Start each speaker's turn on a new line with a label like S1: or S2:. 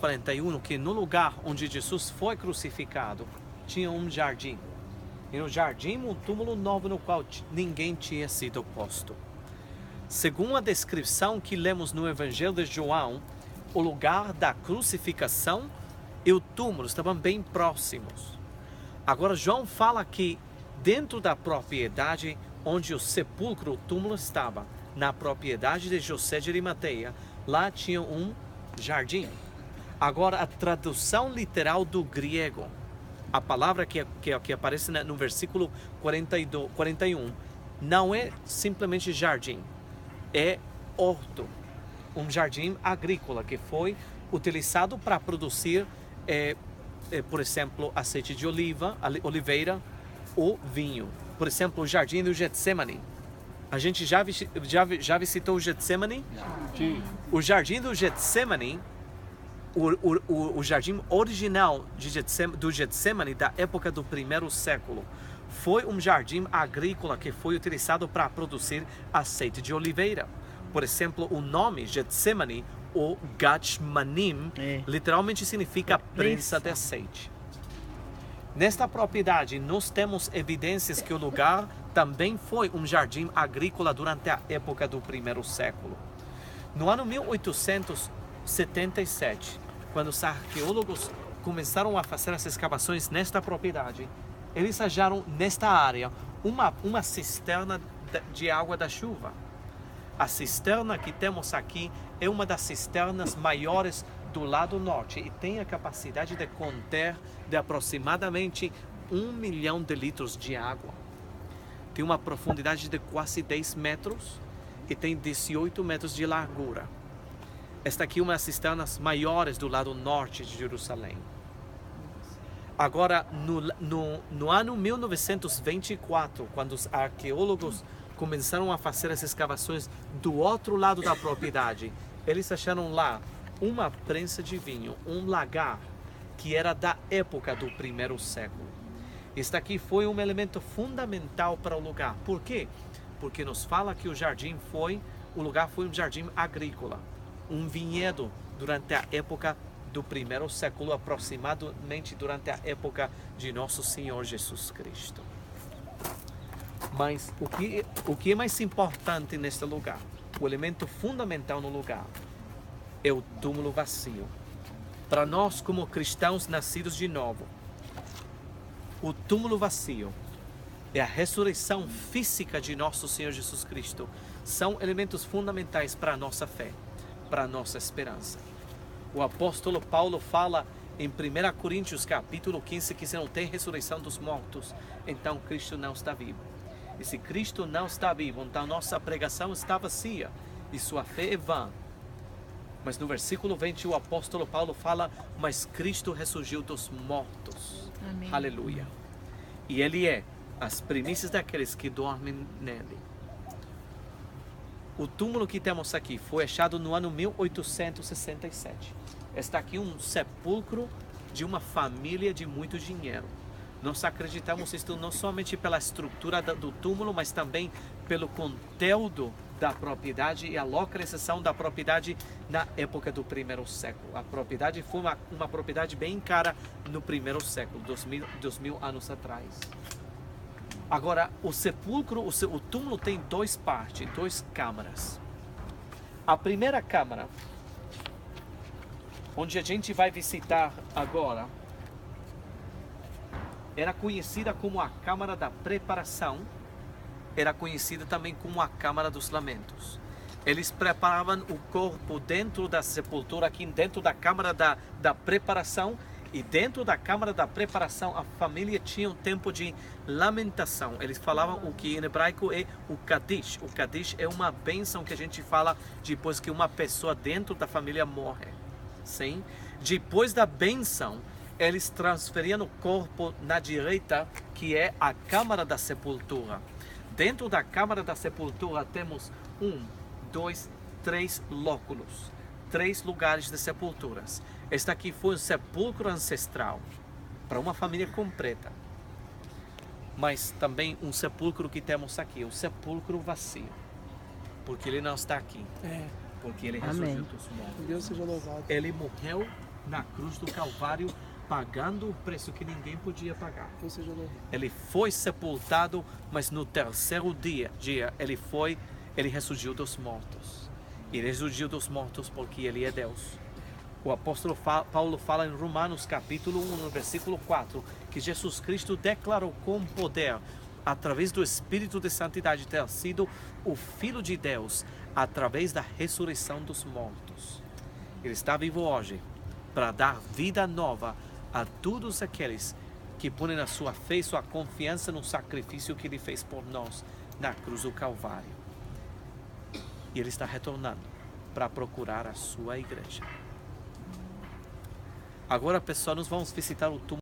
S1: 41 que no lugar onde Jesus foi crucificado tinha um jardim. E no jardim um túmulo novo no qual ninguém tinha sido posto. Segundo a descrição que lemos no Evangelho de João, o lugar da crucificação e o túmulo estavam bem próximos. Agora João fala que dentro da propriedade onde o sepulcro, o túmulo estava, na propriedade de José de Arimateia, lá tinha um jardim. Agora a tradução literal do grego, a palavra que aparece no versículo 41, não é simplesmente jardim, é horto, um jardim agrícola que foi utilizado para produzir, por exemplo, azeite de oliveira ou vinho. Por exemplo, o jardim do Getsemane. A gente já visitou o Getsemane?
S2: Sim.
S1: O jardim do Getsemane, o jardim original do Getsemane da época do primeiro século, foi um jardim agrícola que foi utilizado para produzir azeite de oliveira. Por exemplo, o nome Getsemane, ou Gachmanim, literalmente significa prensa de azeite. Nesta propriedade, nós temos evidências que o lugar também foi um jardim agrícola durante a época do primeiro século. No ano 1877, quando os arqueólogos começaram a fazer as escavações nesta propriedade, eles acharam nesta área uma cisterna de água da chuva. A cisterna que temos aqui é uma das cisternas maiores do lado norte e tem a capacidade de conter de aproximadamente 1 milhão de litros de água. Tem uma profundidade de quase 10 metros e tem 18 metros de largura. Esta aqui é uma das cisternas maiores do lado norte de Jerusalém. Agora, no ano 1924, quando os arqueólogos começaram a fazer as escavações do outro lado da propriedade, eles acharam lá uma prensa de vinho, um lagar, que era da época do primeiro século. Este aqui foi um elemento fundamental para o lugar. Por quê? Porque nos fala que o lugar foi um jardim agrícola, um vinhedo durante a época do primeiro século, aproximadamente durante a época de Nosso Senhor Jesus Cristo. Mas o que é mais importante neste lugar, o elemento fundamental no lugar, é o túmulo vazio. Para nós, como cristãos nascidos de novo, o túmulo vazio e a ressurreição física de nosso Senhor Jesus Cristo são elementos fundamentais para a nossa fé, para a nossa esperança. O apóstolo Paulo fala em 1 Coríntios capítulo 15 que se não tem ressurreição dos mortos, então Cristo não está vivo. E se Cristo não está vivo, então nossa pregação está vazia e sua fé é vã. Mas no versículo 20 o apóstolo Paulo fala, mas Cristo ressurgiu dos mortos.
S3: Amém.
S1: Aleluia. E Ele é as primícias daqueles que dormem nele. O túmulo que temos aqui foi achado no ano 1867. Está aqui um sepulcro de uma família de muito dinheiro. Nós acreditamos isto não somente pela estrutura do túmulo, mas também pelo conteúdo da propriedade e a localização da propriedade na época do primeiro século. A propriedade foi uma propriedade bem cara no primeiro século, 2000 anos atrás. Agora, o sepulcro, o túmulo tem duas partes, duas câmaras. A primeira câmara, onde a gente vai visitar agora, era conhecida como a Câmara da Preparação, era conhecida também como a Câmara dos Lamentos. Eles preparavam o corpo dentro da sepultura, aqui dentro da Câmara da Preparação, e dentro da Câmara da Preparação a família tinha um tempo de lamentação. Eles falavam o que em hebraico é o Kadish. O Kadish é uma bênção que a gente fala depois que uma pessoa dentro da família morre. Sim? Depois da bênção, eles transferiam o corpo na direita, que é a Câmara da Sepultura. Dentro da Câmara da Sepultura temos 1, 2, 3 lóculos, 3 lugares de sepulturas. Este aqui foi um sepulcro ancestral para uma família completa. Mas também um sepulcro que temos aqui, um sepulcro vazio, porque ele não está aqui. Porque ele ressurgiu dos mortos.
S2: Deus seja louvado.
S1: Ele morreu na cruz do Calvário, pagando o preço que ninguém podia pagar.
S2: Ou seja,
S1: Ele foi sepultado, mas no terceiro dia ele ressurgiu dos mortos. Ele ressurgiu dos mortos porque ele é Deus. O apóstolo Paulo fala em Romanos capítulo 1, no versículo 4, que Jesus Cristo declarou com poder, através do Espírito de Santidade, ter sido o Filho de Deus, através da ressurreição dos mortos. Ele está vivo hoje para dar vida nova a todos aqueles que põem a sua fé e sua confiança no sacrifício que ele fez por nós na cruz do Calvário. E ele está retornando para procurar a sua igreja. Agora, pessoal, nós vamos visitar o túmulo